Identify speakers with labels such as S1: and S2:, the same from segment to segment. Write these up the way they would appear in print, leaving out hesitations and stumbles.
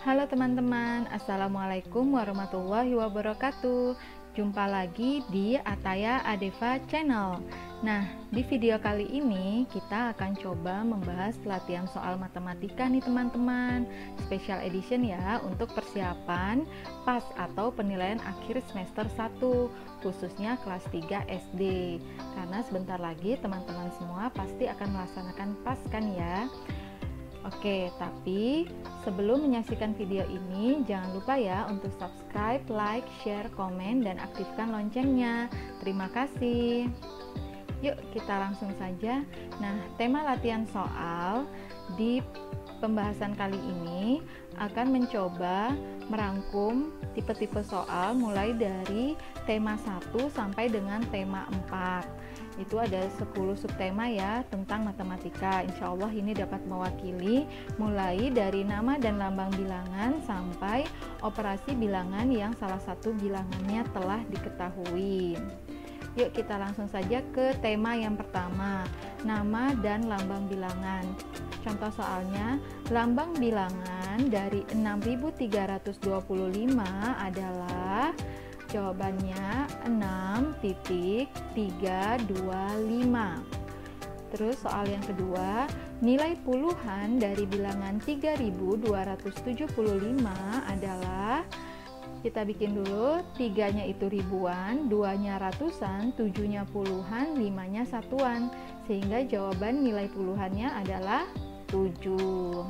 S1: Halo teman-teman, Assalamualaikum warahmatullahi wabarakatuh. Jumpa lagi di Ataya Adeva Channel. Nah, di video kali ini kita akan coba membahas latihan soal matematika nih teman-teman. Special edition ya, untuk persiapan PAS atau penilaian akhir semester 1, khususnya kelas 3 SD. Karena sebentar lagi teman-teman semua pasti akan melaksanakan PAS kan ya. Oke, tapi sebelum menyaksikan video ini, jangan lupa ya untuk subscribe, like, share, komen, dan aktifkan loncengnya. Terima kasih. Yuk, kita langsung saja. Nah, tema latihan soal di pembahasan kali ini akan mencoba merangkum tipe-tipe soal mulai dari tema 1 sampai dengan tema 4. Itu ada 10 subtema ya tentang matematika. Insya Allah ini dapat mewakili mulai dari nama dan lambang bilangan sampai operasi bilangan yang salah satu bilangannya telah diketahui. Yuk kita langsung saja ke tema yang pertama, nama dan lambang bilangan. Contoh soalnya, lambang bilangan dari 6325 adalah jawabannya 6,325. Terus soal yang kedua, nilai puluhan dari bilangan 3275 adalah, kita bikin dulu, 3-nya itu ribuan, 2-nya ratusan, 7-nya puluhan, 5-nya satuan, sehingga jawaban nilai puluhannya adalah 7.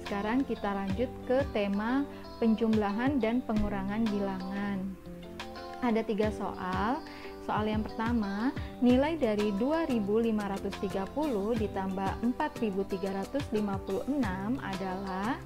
S1: Sekarang kita lanjut ke tema penjumlahan dan pengurangan bilangan. Ada 3 soal. Soal yang pertama, nilai dari 2530 ditambah 4356 adalah,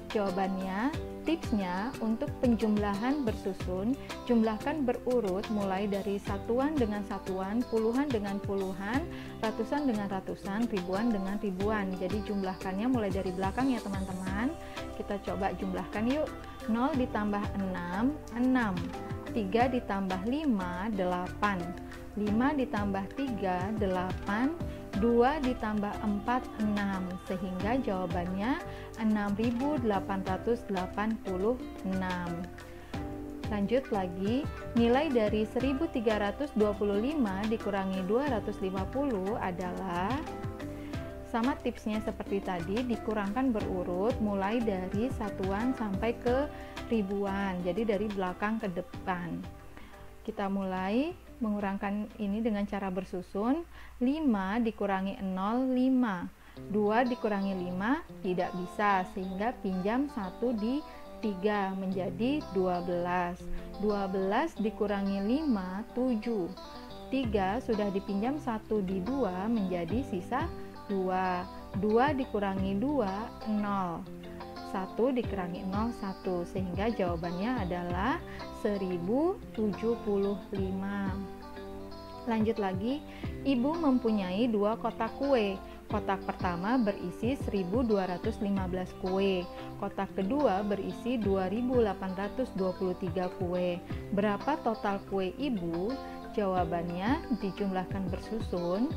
S1: jawabannya, tipsnya untuk penjumlahan bersusun, jumlahkan berurut mulai dari satuan dengan satuan, puluhan dengan puluhan, ratusan dengan ratusan, ribuan dengan ribuan. Jadi jumlahkannya mulai dari belakang ya teman-teman. Kita coba jumlahkan yuk. 0 ditambah 6, 6. 3 ditambah 5, 8. 5 ditambah 3, 8. 2 ditambah 4, 6. Sehingga jawabannya 6.886. Lanjut lagi, nilai dari 1325 dikurangi 250 adalah, sama tipsnya seperti tadi, dikurangkan berurut mulai dari satuan sampai ke ribuan, jadi dari belakang ke depan. Kita mulai mengurangkan ini dengan cara bersusun. 5 dikurangi 0, 5. 2 dikurangi 5 tidak bisa, sehingga pinjam 1 di 3 menjadi 12. 12 dikurangi 5, 7. 3 sudah dipinjam 1 di 2 menjadi sisa 2. 2 dikurangi 2, 0. 1 dikurangi 0, 1. Sehingga jawabannya adalah 1075. Lanjut lagi, ibu mempunyai 2 kotak kue. Kotak pertama berisi 1215 kue. Kotak kedua berisi 2823 kue. Berapa total kue ibu? Jawabannya dijumlahkan bersusun.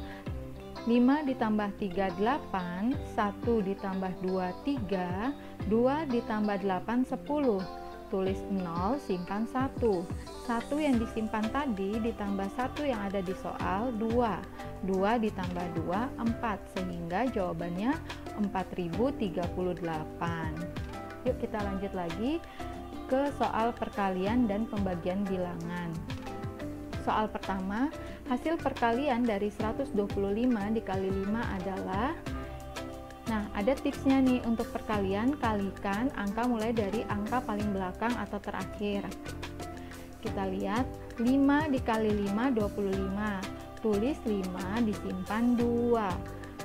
S1: 5 ditambah 3, 8. 1 ditambah 2, 3. 2 ditambah 8, 10. Tulis 0, simpan 1. 1 yang disimpan tadi ditambah 1 yang ada di soal, 2. 2 ditambah 2, 4. Sehingga jawabannya 4038. Yuk kita lanjut lagi ke soal perkalian dan pembagian bilangan. Soal pertama, hasil perkalian dari 125 dikali 5 adalah, nah ada tipsnya nih untuk perkalian, kalikan angka mulai dari angka paling belakang atau terakhir. Kita lihat, 5 dikali 5, 25. Tulis 5 disimpan 2.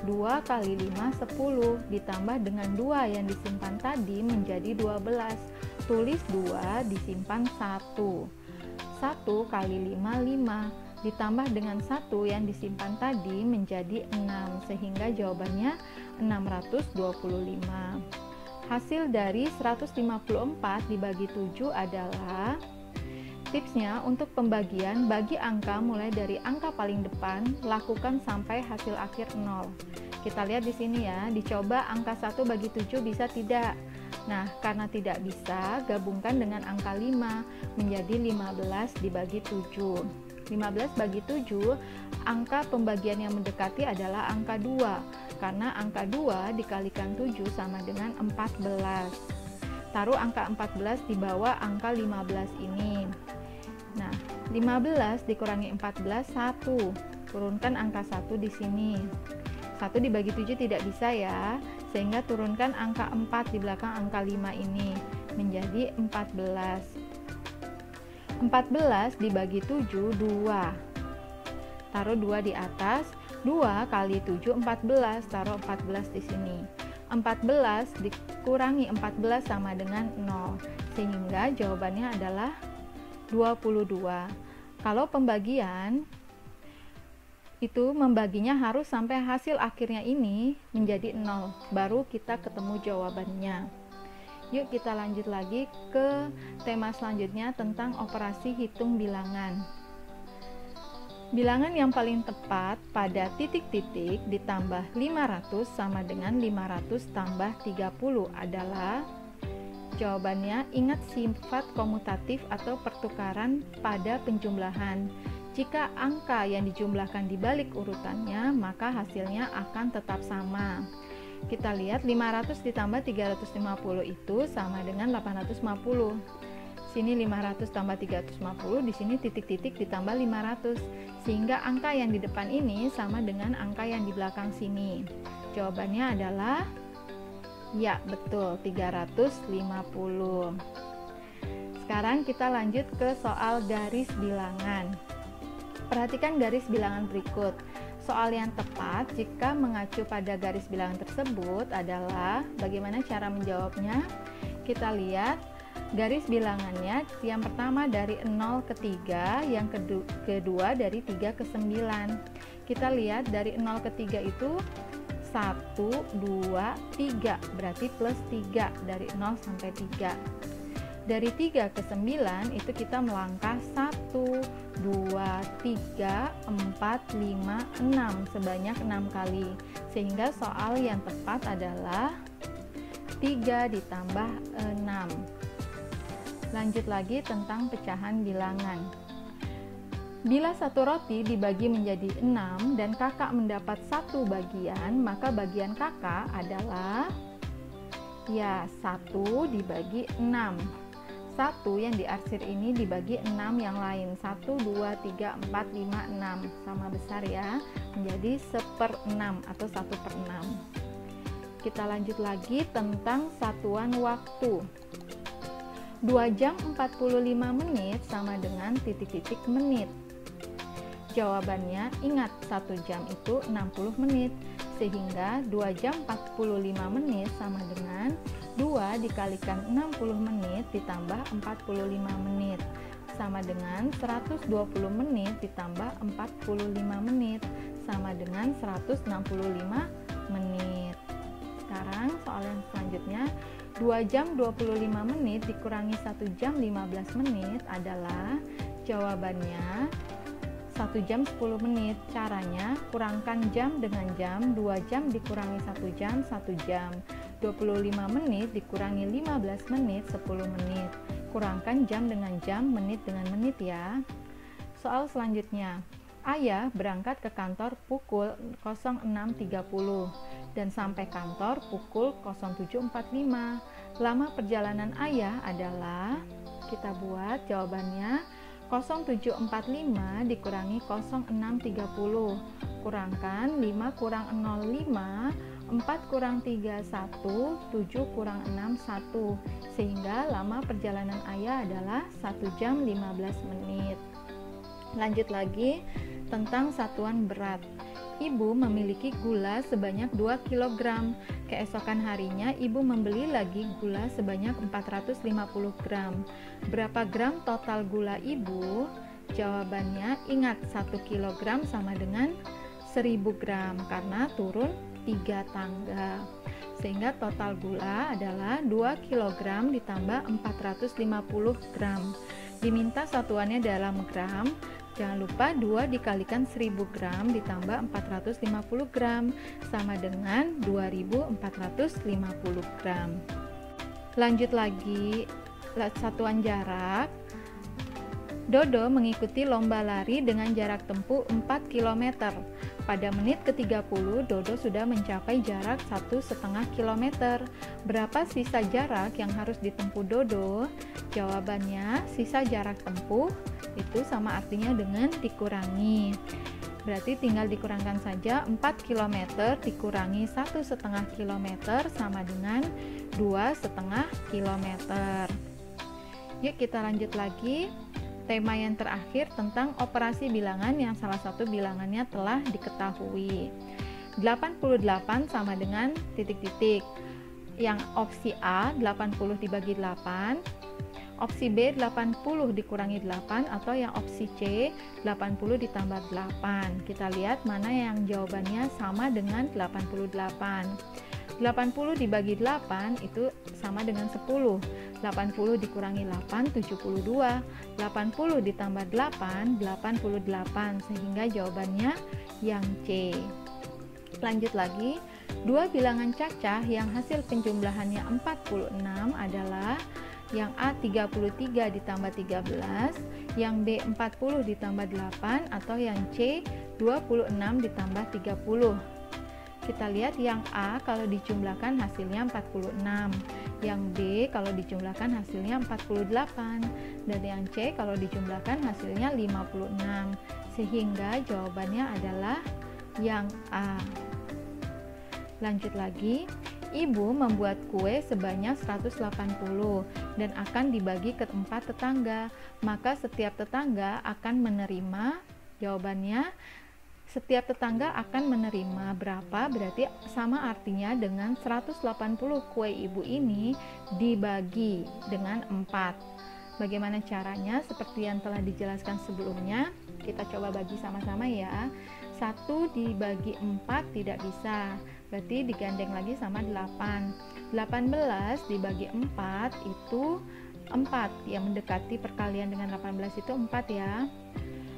S1: 2 kali 5, 10. Ditambah dengan 2 yang disimpan tadi menjadi 12. Tulis 2 disimpan 1. 1 kali 5, 5. Ditambah dengan 1 yang disimpan tadi menjadi 6. Sehingga jawabannya 625. Hasil dari 154 dibagi 7 adalah, tipsnya untuk pembagian, bagi angka mulai dari angka paling depan, lakukan sampai hasil akhir 0. Kita lihat di sini ya, dicoba angka 1 bagi 7 bisa tidak? Nah, karena tidak bisa, gabungkan dengan angka 5 menjadi 15 dibagi 7. 15 bagi 7, angka pembagian yang mendekati adalah angka 2, karena angka 2 dikalikan 7 sama dengan 14. Taruh angka 14 di bawah angka 15 ini. Nah, 15 dikurangi 14, 1. Turunkan angka 1 di sini. 1 dibagi 7 tidak bisa ya, sehingga turunkan angka 4 di belakang angka 5 ini menjadi 14. 14 dibagi 7, 2. Taruh 2 di atas. 2 kali 7, 14. Taruh 14 di sini. 14 dikurangi 14 sama dengan 0, sehingga jawabannya adalah 22. Kalau pembagian itu membaginya harus sampai hasil akhirnya ini menjadi 0, baru kita ketemu jawabannya. Yuk kita lanjut lagi ke tema selanjutnya tentang operasi hitung bilangan. Bilangan yang paling tepat pada titik-titik ditambah 500 sama dengan 500 tambah 30 adalah, jawabannya ingat sifat komutatif atau pertukaran pada penjumlahan. Jika angka yang dijumlahkan di balik urutannya, maka hasilnya akan tetap sama. Kita lihat 500 ditambah 350 itu sama dengan 850. Sini 500 tambah 350, di sini titik-titik ditambah 500. Sehingga angka yang di depan ini sama dengan angka yang di belakang sini. Jawabannya adalah, ya betul, 350. Sekarang kita lanjut ke soal garis bilangan. Perhatikan garis bilangan berikut. Soal yang tepat jika mengacu pada garis bilangan tersebut adalah, bagaimana cara menjawabnya? Kita lihat garis bilangannya, yang pertama dari 0 ke 3, yang kedua dari 3 ke 9. Kita lihat dari 0 ke 3 itu 1, 2, 3, berarti plus 3 dari 0 sampai 3. Dari 3 ke 9 itu kita melangkah 1, 2, 3, 4, 5, 6 sebanyak 6 kali. Sehingga soal yang tepat adalah 3 ditambah 6. Lanjut lagi tentang pecahan bilangan. Bila satu roti dibagi menjadi 6 dan kakak mendapat satu bagian, maka bagian kakak adalah, ya, 1 dibagi 6. 1 yang diarsir ini dibagi 6 yang lain, 1, 2, 3, 4, 5, 6 sama besar ya, menjadi 1/6 atau 1/6. Kita lanjut lagi tentang satuan waktu. 2 jam 45 menit sama dengan titik-titik menit. Jawabannya, ingat 1 jam itu 60 menit, sehingga 2 jam 45 menit sama dengan 2 dikalikan 60 menit ditambah 45 menit sama dengan 120 menit ditambah 45 menit sama dengan 165 menit. Sekarang soal yang selanjutnya, 2 jam 25 menit dikurangi 1 jam 15 menit adalah, jawabannya 1 jam 10 menit. Caranya, kurangkan jam dengan jam. 2 jam dikurangi 1 jam, 1 jam. 25 menit dikurangi 15 menit, 10 menit. Kurangkan jam dengan jam, menit dengan menit ya. Soal selanjutnya, ayah berangkat ke kantor pukul 06.30 dan sampai kantor pukul 07.45. Lama perjalanan ayah adalah, kita buat jawabannya, 07.45 dikurangi 06.30. Kurangkan 5 kurang 05, 4 kurang 3, 1, 7 kurang 6, 1. Sehingga lama perjalanan ayah adalah 1 jam 15 menit. Lanjut lagi tentang satuan berat. Ibu memiliki gula sebanyak 2 kg. Keesokan harinya ibu membeli lagi gula sebanyak 450 gram. Berapa gram total gula ibu? Jawabannya, ingat 1 kg sama dengan 1000 gram karena turun 3 tangga. Sehingga total gula adalah 2 kg ditambah 450 gram. Diminta satuannya dalam gram. Jangan lupa 2 dikalikan 1000 gram ditambah 450 gram sama dengan 2450 gram. Lanjut lagi, satuan jarak. Dodo mengikuti lomba lari dengan jarak tempuh 4 km. Pada menit ke-30, Dodo sudah mencapai jarak 1,5 km. Berapa sisa jarak yang harus ditempuh Dodo? Jawabannya, sisa jarak tempuh itu sama artinya dengan dikurangi. Berarti tinggal dikurangkan saja 4 km dikurangi 1,5 km sama dengan 2,5 km. Yuk kita lanjut lagi. Tema yang terakhir tentang operasi bilangan yang salah satu bilangannya telah diketahui. 88 sama dengan titik-titik. Yang opsi A 80 dibagi 8, opsi B 80 dikurangi 8, atau yang opsi C 80 ditambah 8. Kita lihat mana yang jawabannya sama dengan 88. 80 dibagi 8 itu sama dengan 10. 80 dikurangi 8, 72. 80 ditambah 8, 88. Sehingga jawabannya yang C. Lanjut lagi, dua bilangan cacah yang hasil penjumlahannya 46 adalah yang A 33 ditambah 13, yang B 40 ditambah 8, atau yang C 26 ditambah 30. Kita lihat yang A kalau dijumlahkan hasilnya 46, yang B kalau dijumlahkan hasilnya 48, dan yang C kalau dijumlahkan hasilnya 56. Sehingga jawabannya adalah yang A. Lanjut lagi, ibu membuat kue sebanyak 180 dan akan dibagi ke 4 tetangga. Maka setiap tetangga akan menerima, jawabannya setiap tetangga akan menerima berapa, berarti sama artinya dengan 180 kue ibu ini dibagi dengan 4. Bagaimana caranya? Seperti yang telah dijelaskan sebelumnya, kita coba bagi sama-sama ya. 1 dibagi 4 tidak bisa, berarti digandeng lagi sama 8. 18 dibagi 4 itu 4, yang mendekati perkalian dengan 18 itu 4 ya.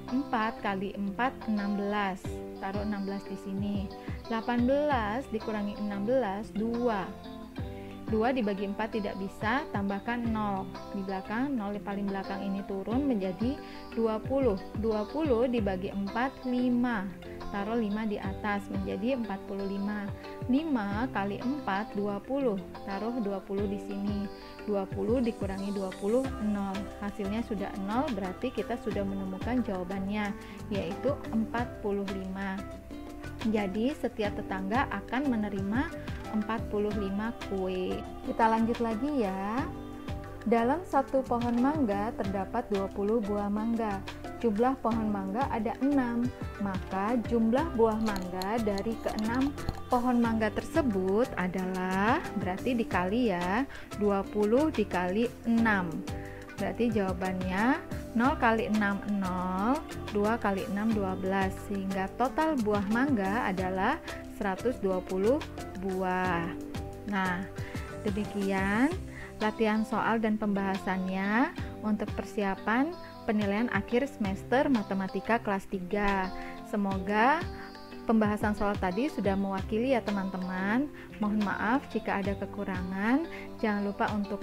S1: 4 kali 4 16, taruh 16 di sini. 18 dikurangi 16 2 dibagi 4 tidak bisa, tambahkan 0 di belakang, 0 di paling belakang ini turun menjadi 20 dibagi 4 5, taruh 5 di atas menjadi 45. 5 kali 4 20, taruh 20 di sini. 20 dikurangi 20 0, hasilnya sudah 0, berarti kita sudah menemukan jawabannya, yaitu 45. Jadi setiap tetangga akan menerima 45 kue. Kita lanjut lagi ya. Dalam satu pohon mangga terdapat 20 buah mangga. Jumlah pohon mangga ada 6, maka jumlah buah mangga dari ke-6 pohon mangga tersebut adalah, berarti dikali ya, 20 dikali 6. Berarti jawabannya 0 kali 6 0, 2 kali 6 12, sehingga total buah mangga adalah 120 buah. Nah, demikian latihan soal dan pembahasannya untuk persiapan penilaian akhir semester matematika kelas 3. Semoga pembahasan soal tadi sudah mewakili ya teman-teman. Mohon maaf jika ada kekurangan. Jangan lupa untuk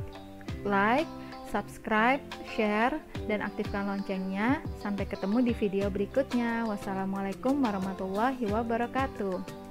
S1: like, subscribe, share, dan aktifkan loncengnya. Sampai ketemu di video berikutnya. Wassalamualaikum warahmatullahi wabarakatuh.